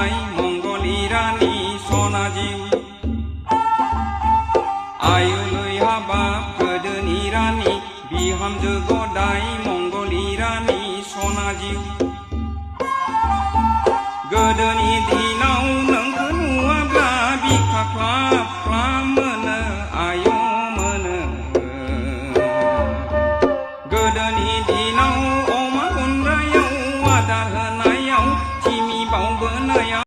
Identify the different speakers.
Speaker 1: गदाय मंगली रानी सना जिउ आयुलै हाबाब गोदोनि रानी बिहामजो गदाय मंगली रानी सना जिउ गोदोनि दिनाव नोंखौ नुवाब्ला बिखा ख्लाब ख्लाब मोनो आय मोनो गोदोनि दिनाव